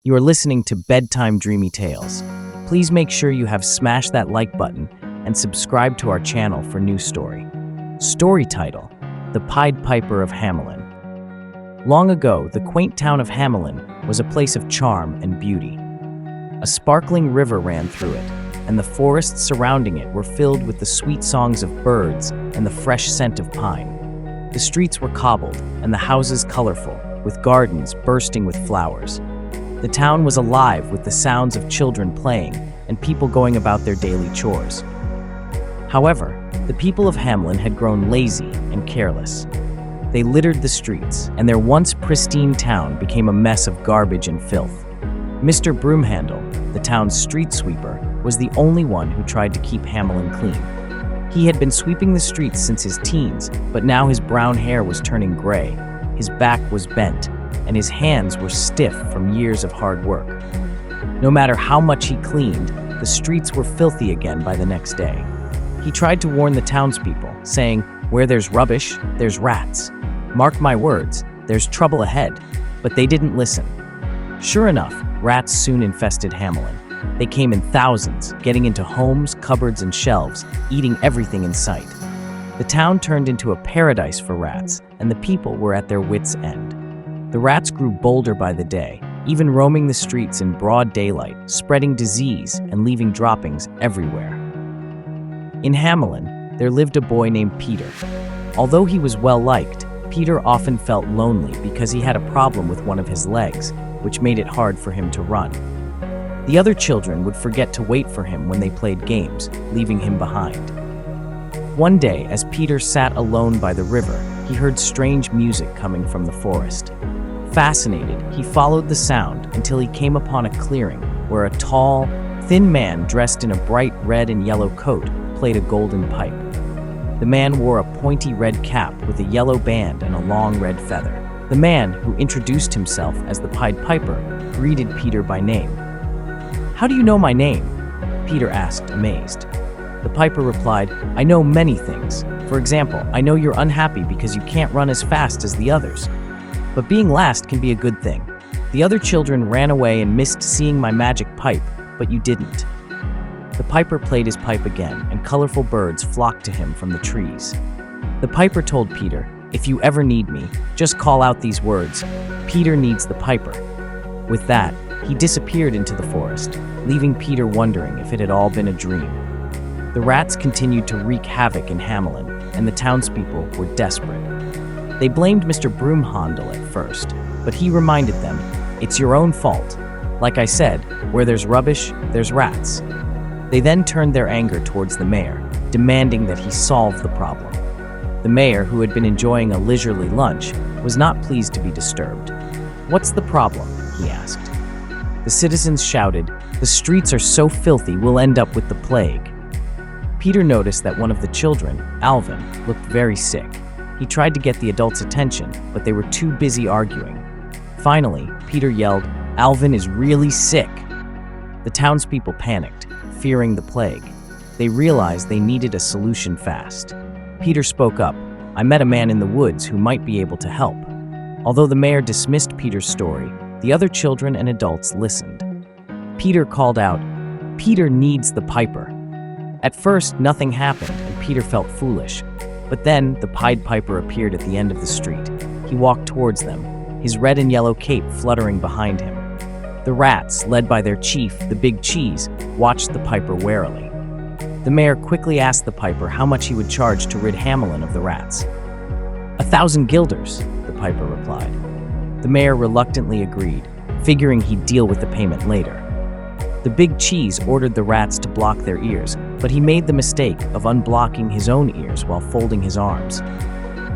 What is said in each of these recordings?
You are listening to Bedtime Dreamy Tales. Please make sure you have smashed that like button and subscribe to our channel for new story. Story title: The Pied Piper of Hamelin. Long ago, the quaint town of Hamelin was a place of charm and beauty. A sparkling river ran through it, and the forests surrounding it were filled with the sweet songs of birds and the fresh scent of pine. The streets were cobbled and the houses colorful, with gardens bursting with flowers. The town was alive with the sounds of children playing and people going about their daily chores. However, the people of Hamelin had grown lazy and careless. They littered the streets, and their once pristine town became a mess of garbage and filth. Mr. Broomhandle, the town's street sweeper, was the only one who tried to keep Hamelin clean. He had been sweeping the streets since his teens, but now his brown hair was turning gray, his back was bent, and his hands were stiff from years of hard work. No matter how much he cleaned, the streets were filthy again by the next day. He tried to warn the townspeople, saying, "Where there's rubbish, there's rats. Mark my words, there's trouble ahead," but they didn't listen. Sure enough, rats soon infested Hamelin. They came in thousands, getting into homes, cupboards, and shelves, eating everything in sight. The town turned into a paradise for rats, and the people were at their wits' end. The rats grew bolder by the day, even roaming the streets in broad daylight, spreading disease and leaving droppings everywhere. In Hamelin, there lived a boy named Peter. Although he was well-liked, Peter often felt lonely because he had a problem with one of his legs, which made it hard for him to run. The other children would forget to wait for him when they played games, leaving him behind. One day, as Peter sat alone by the river, he heard strange music coming from the forest. Fascinated, he followed the sound until he came upon a clearing where a tall, thin man dressed in a bright red and yellow coat played a golden pipe. The man wore a pointy red cap with a yellow band and a long red feather. The man, who introduced himself as the Pied Piper, greeted Peter by name. "How do you know my name?" Peter asked, amazed. The piper replied, "I know many things. For example, I know you're unhappy because you can't run as fast as the others. But being last can be a good thing. The other children ran away and missed seeing my magic pipe, but you didn't." The piper played his pipe again, and colorful birds flocked to him from the trees. The piper told Peter, "If you ever need me, just call out these words: 'Peter needs the piper.'" With that, he disappeared into the forest, leaving Peter wondering if it had all been a dream. The rats continued to wreak havoc in Hamelin, and the townspeople were desperate. They blamed Mr. Broomhandle at first, but he reminded them, "It's your own fault. Like I said, where there's rubbish, there's rats." They then turned their anger towards the mayor, demanding that he solve the problem. The mayor, who had been enjoying a leisurely lunch, was not pleased to be disturbed. "What's the problem?" he asked. The citizens shouted, "The streets are so filthy we'll end up with the plague." Peter noticed that one of the children, Alvin, looked very sick. He tried to get the adults' attention, but they were too busy arguing. Finally, Peter yelled, "Alvin is really sick!" The townspeople panicked, fearing the plague. They realized they needed a solution fast. Peter spoke up, "I met a man in the woods who might be able to help." Although the mayor dismissed Peter's story, the other children and adults listened. Peter called out, "Peter needs the piper." At first, nothing happened, and Peter felt foolish. But then, the Pied Piper appeared at the end of the street. He walked towards them, his red and yellow cape fluttering behind him. The rats, led by their chief, the Big Cheese, watched the piper warily. The mayor quickly asked the piper how much he would charge to rid Hamelin of the rats. "1,000 guilders," the piper replied. The mayor reluctantly agreed, figuring he'd deal with the payment later. The Big Cheese ordered the rats to block their ears, but he made the mistake of unblocking his own ears while folding his arms.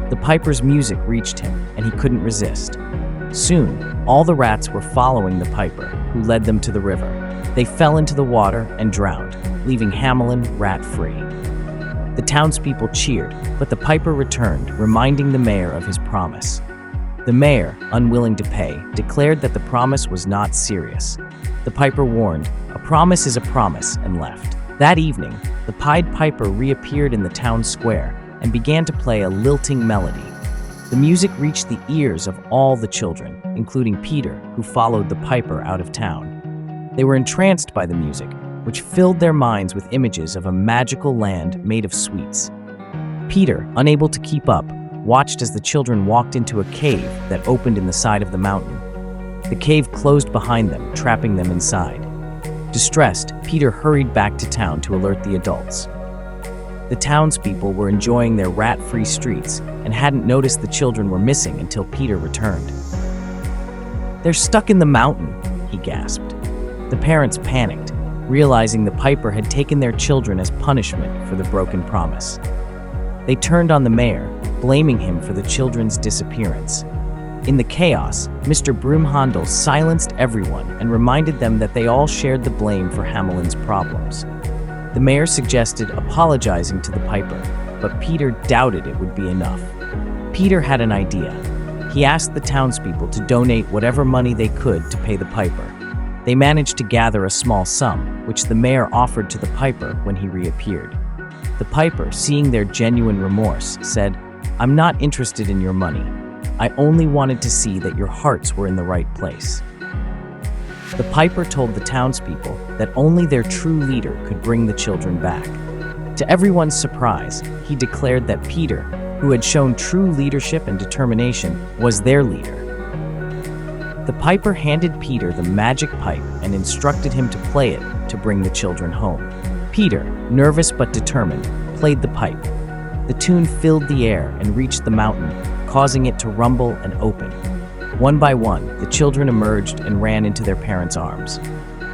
The piper's music reached him, and he couldn't resist. Soon, all the rats were following the piper, who led them to the river. They fell into the water and drowned, leaving Hamelin rat-free. The townspeople cheered, but the piper returned, reminding the mayor of his promise. The mayor, unwilling to pay, declared that the promise was not serious. The piper warned, "A promise is a promise," and left. That evening, the Pied Piper reappeared in the town square and began to play a lilting melody. The music reached the ears of all the children, including Peter, who followed the piper out of town. They were entranced by the music, which filled their minds with images of a magical land made of sweets. Peter, unable to keep up, watched as the children walked into a cave that opened in the side of the mountain. The cave closed behind them, trapping them inside. Distressed, Peter hurried back to town to alert the adults. The townspeople were enjoying their rat-free streets and hadn't noticed the children were missing until Peter returned. "They're stuck in the mountain," he gasped. The parents panicked, realizing the piper had taken their children as punishment for the broken promise. They turned on the mayor, blaming him for the children's disappearance. In the chaos, Mr. Broomhandel silenced everyone and reminded them that they all shared the blame for Hamelin's problems. The mayor suggested apologizing to the piper, but Peter doubted it would be enough. Peter had an idea. He asked the townspeople to donate whatever money they could to pay the piper. They managed to gather a small sum, which the mayor offered to the piper when he reappeared. The piper, seeing their genuine remorse, said, "I'm not interested in your money. I only wanted to see that your hearts were in the right place." The piper told the townspeople that only their true leader could bring the children back. To everyone's surprise, he declared that Peter, who had shown true leadership and determination, was their leader. The piper handed Peter the magic pipe and instructed him to play it to bring the children home. Peter, nervous but determined, played the pipe. The tune filled the air and reached the mountain, causing it to rumble and open. One by one, the children emerged and ran into their parents' arms.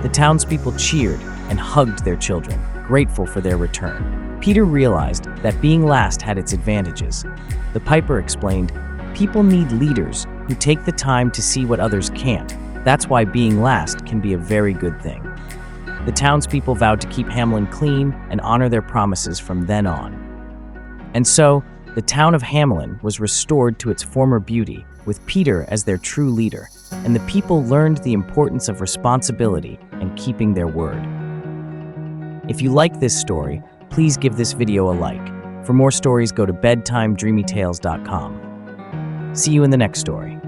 The townspeople cheered and hugged their children, grateful for their return. Peter realized that being last had its advantages. The piper explained, "People need leaders who take the time to see what others can't. That's why being last can be a very good thing." The townspeople vowed to keep Hamelin clean and honor their promises from then on. And so, the town of Hamelin was restored to its former beauty, with Peter as their true leader, and the people learned the importance of responsibility and keeping their word. If you like this story, please give this video a like. For more stories, go to bedtimedreamytales.com. See you in the next story.